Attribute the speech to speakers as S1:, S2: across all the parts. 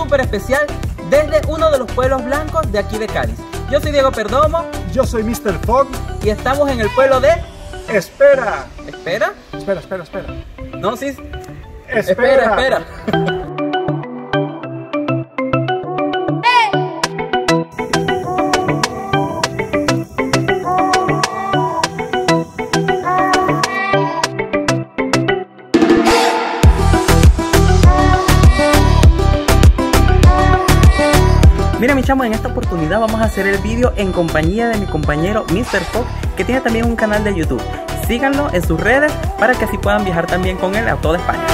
S1: súper especial desde uno de los pueblos blancos de aquí de Cádiz. Yo soy Diego Perdomo.
S2: Yo soy Mr. Fogg.
S1: Y estamos en el pueblo de...
S2: ¡Espera!
S1: ¿Espera?
S2: Espera.
S1: No, sí.
S2: Espera.
S1: Mira, mi chamo, en esta oportunidad vamos a hacer el vídeo en compañía de mi compañero Mr. Fogg, que tiene también un canal de YouTube. Síganlo en sus redes para que así puedan viajar también con él a toda España.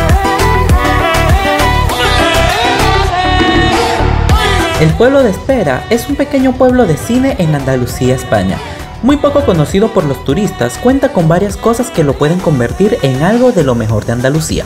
S1: El pueblo de Espera es un pequeño pueblo de cine en Andalucía, España. Muy poco conocido por los turistas, cuenta con varias cosas que lo pueden convertir en algo de lo mejor de Andalucía.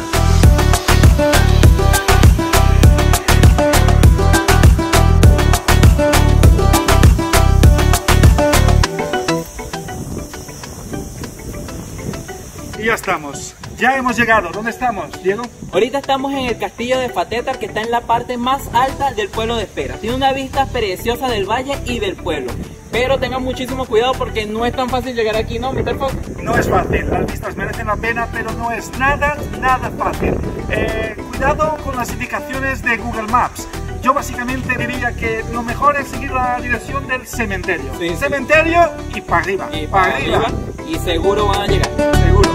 S2: Y ya estamos. Ya hemos llegado. ¿Dónde estamos, Diego?
S1: Ahorita estamos en el castillo de Fatétar, que está en la parte más alta del pueblo de Espera. Tiene una vista preciosa del valle y del pueblo. Pero tengan muchísimo cuidado porque no es tan fácil llegar aquí, ¿no, Mr. Fogg?
S2: No es fácil. Las vistas merecen la pena, pero no es nada fácil. Cuidado con las indicaciones de Google Maps. Yo básicamente diría que lo mejor es seguir la dirección del cementerio.
S1: Sí.
S2: Cementerio y para arriba.
S1: Y para arriba. Y seguro van a llegar.
S2: Seguro.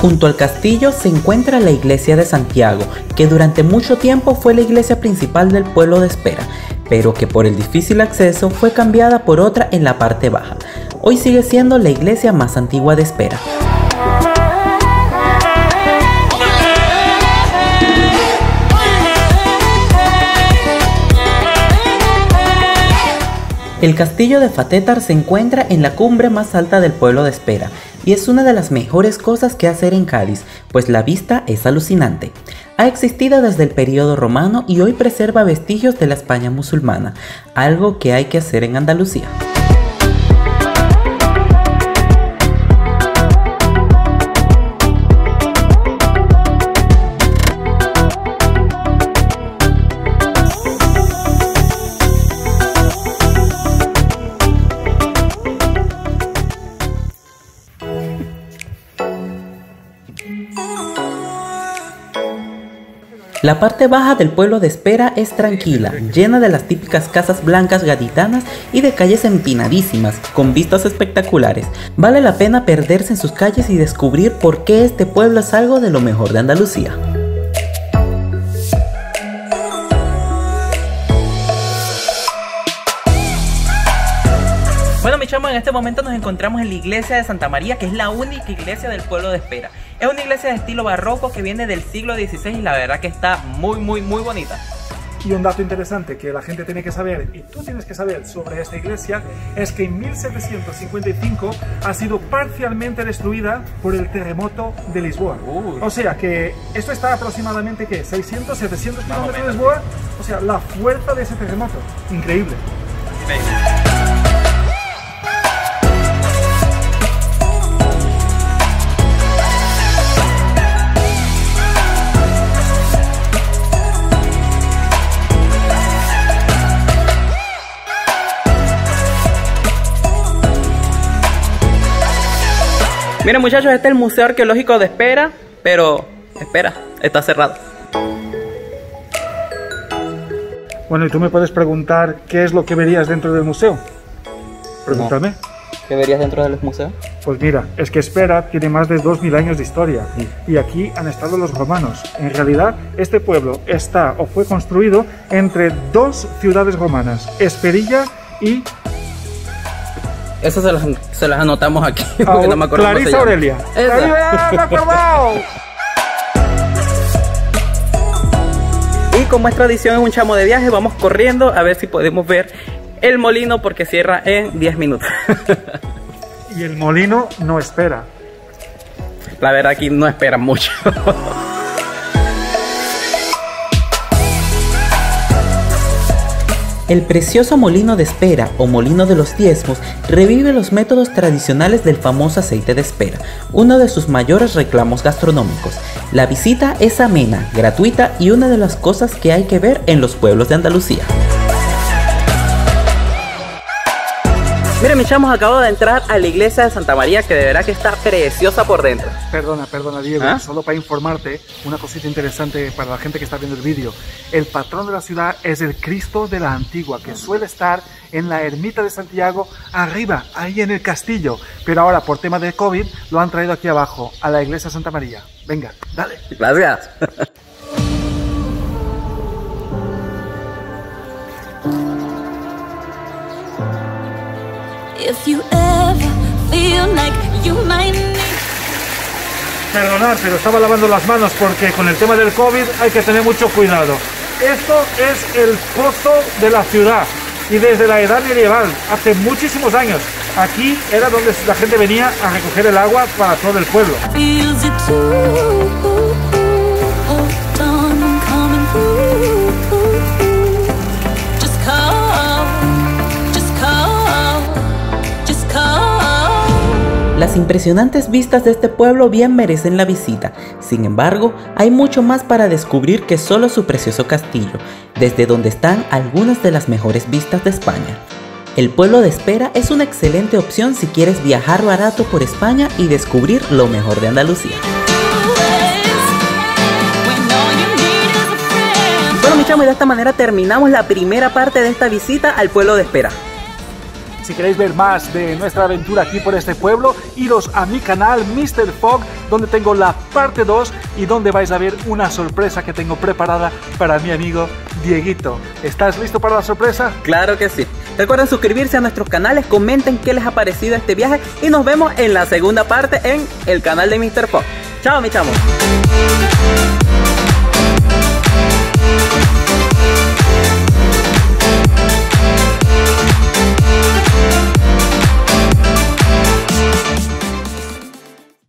S1: Junto al castillo se encuentra la iglesia de Santiago, que durante mucho tiempo fue la iglesia principal del pueblo de Espera, pero que por el difícil acceso fue cambiada por otra en la parte baja. Hoy sigue siendo la iglesia más antigua de Espera. El castillo de Fatétar se encuentra en la cumbre más alta del pueblo de Espera y es una de las mejores cosas que hacer en Cádiz, pues la vista es alucinante. Ha existido desde el periodo romano y hoy preserva vestigios de la España musulmana, algo que hay que hacer en Andalucía. La parte baja del pueblo de Espera es tranquila, llena de las típicas casas blancas gaditanas y de calles empinadísimas, con vistas espectaculares. Vale la pena perderse en sus calles y descubrir por qué este pueblo es algo de lo mejor de Andalucía. Bueno, mi chamo, en este momento nos encontramos en la iglesia de Santa María, que es la única iglesia del pueblo de Espera. Es una iglesia de estilo barroco que viene del siglo XVI y la verdad que está muy bonita.
S2: Y un dato interesante que la gente tiene que saber, y tú tienes que saber sobre esta iglesia, es que en 1755 ha sido parcialmente destruida por el terremoto de Lisboa. O sea que esto está aproximadamente, ¿qué? 600, 700 kilómetros de Lisboa. O sea, la fuerza de ese terremoto. Increíble.
S1: Miren, muchachos, este es el Museo Arqueológico de Espera, pero espera, está cerrado.
S2: Bueno, y tú me puedes preguntar qué es lo que verías dentro del museo. Pregúntame.
S1: ¿Qué verías dentro del museo?
S2: Pues mira, es que Espera tiene más de 2000 años de historia y aquí han estado los romanos. En realidad, este pueblo está o fue construido entre dos ciudades romanas, Esperilla y...
S1: Eso se las anotamos aquí, porque no me acuerdo cómo se llama.
S2: Aurelia. ¡Esa! ¡Me he acordado!
S1: Y como es tradición en un chamo de viaje, vamos corriendo a ver si podemos ver el molino, porque cierra en 10 minutos.
S2: Y el molino no espera.
S1: La verdad, aquí no esperan mucho. El precioso molino de espera o molino de los diezmos revive los métodos tradicionales del famoso aceite de espera, uno de sus mayores reclamos gastronómicos. La visita es amena, gratuita y una de las cosas que hay que ver en los pueblos de Andalucía. Miren, mis chamos, acabo de entrar a la iglesia de Santa María, que de verdad que está preciosa por dentro.
S2: Perdona Diego, solo para informarte, una cosita interesante para la gente que está viendo el vídeo. El patrón de la ciudad es el Cristo de la Antigua, que suele estar en la ermita de Santiago, arriba, ahí en el castillo. Pero ahora, por tema de COVID, lo han traído aquí abajo, a la iglesia de Santa María. Venga, dale.
S1: Gracias.
S3: If you ever feel like you might need...
S2: Perdonad, pero estaba lavando las manos porque con el tema del COVID hay que tener mucho cuidado. Esto es el pozo de la ciudad y desde la edad medieval, hace muchísimos años, aquí era donde la gente venía a recoger el agua para todo el pueblo.
S3: Feels it too. Hold on, I'm coming through. Just call, just call, just call.
S1: Las impresionantes vistas de este pueblo bien merecen la visita. Sin embargo, hay mucho más para descubrir que solo su precioso castillo, desde donde están algunas de las mejores vistas de España. El pueblo de Espera es una excelente opción si quieres viajar barato por España y descubrir lo mejor de Andalucía. Bueno, mi chamo, y de esta manera terminamos la primera parte de esta visita al pueblo de Espera.
S2: Si queréis ver más de nuestra aventura aquí por este pueblo, iros a mi canal Mr. Fog, donde tengo la parte 2 y donde vais a ver una sorpresa que tengo preparada para mi amigo Dieguito. ¿Estás listo para la sorpresa?
S1: Claro que sí. Recuerden suscribirse a nuestros canales, comenten qué les ha parecido este viaje y nos vemos en la segunda parte en el canal de Mr. Fog. Chao, mi chamo.